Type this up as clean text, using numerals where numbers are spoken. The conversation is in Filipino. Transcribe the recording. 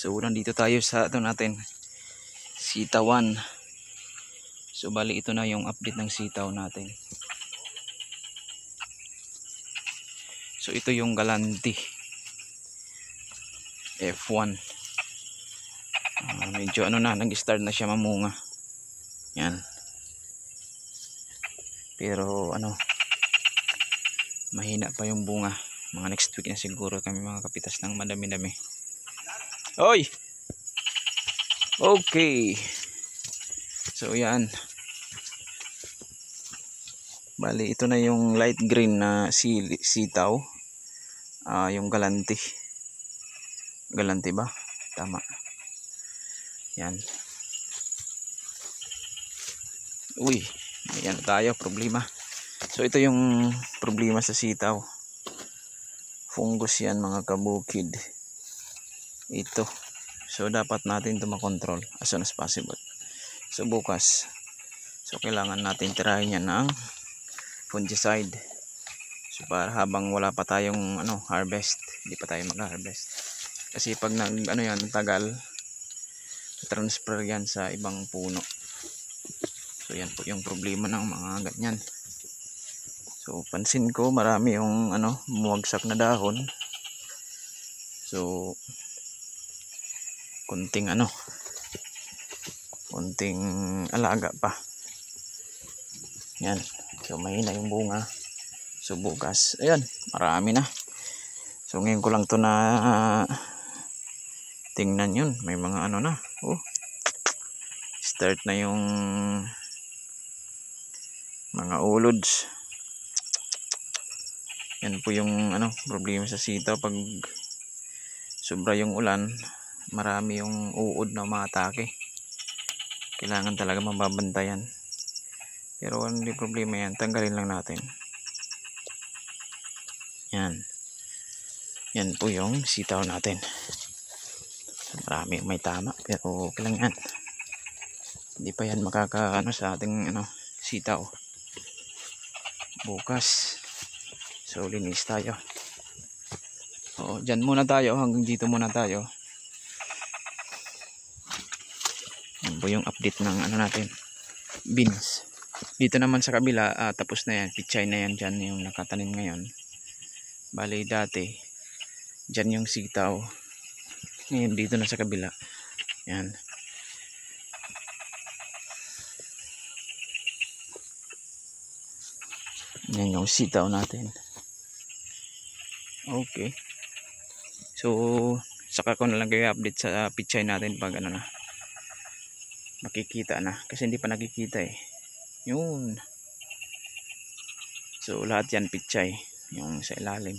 So nandito tayo sa ito natin, sitawan. So bali ito na yung update ng sitaw natin. So ito yung Galante F1. Medyo ano na, nag-start na siya mamunga. Yan. Pero ano, mahina pa yung bunga. Mga next week na siguro kami mga kapitas ng madami-dami. Oy! Okay. So yan. Bali ito na yung light green na sitaw. Yung Galante. Galante ba? Tama. Yan. Uy, may ano tayo, problema. So ito yung problema sa sitaw. Fungus yan mga kabukid. Ito. So dapat natin ito makontrol as soon as possible. So bukas, so kailangan natin tirahin yan ng fungicide. So para habang wala pa tayong harvest, hindi pa tayo mag-harvest. Kasi pag tagal, transfer yan sa ibang puno. So yan po yung problema ng mga ganyan. So pansin ko marami yung bumagsak na dahon. So kunting alaga pa. Yan. So mahina yung bunga. So bukas, ayan, marami na. So ngayon ko lang to na tingnan yun. May mga na. Oh. Start na yung mga ulods. Yan po yung problema sa sitaw. Pag sobra yung ulan, marami yung uod na umatake. Kailangan talaga mababantayan. Pero hindi problema yan, tanggalin lang natin. Yan. Yan po yung sitaw natin. Marami may tama, pero okay lang yan. Hindi pa yan makaka sa ating sitaw. Bukas. So linis tayo. So dyan muna tayo, hanggang dito muna tayo. Yan po yung update ng natin, beans. Dito naman sa kabila, tapos na yan, pichay na yan dyan yung nakatanim ngayon. Bali dati dyan yung sitaw, ngayon dito na sa kabila. Yan. Yan yung sitaw natin. Okay. So saka ko na lang kayo update sa pichay natin pag na makikita na, kasi hindi pa nakikita yun. So lahat yan pichay, yung sa ilalim.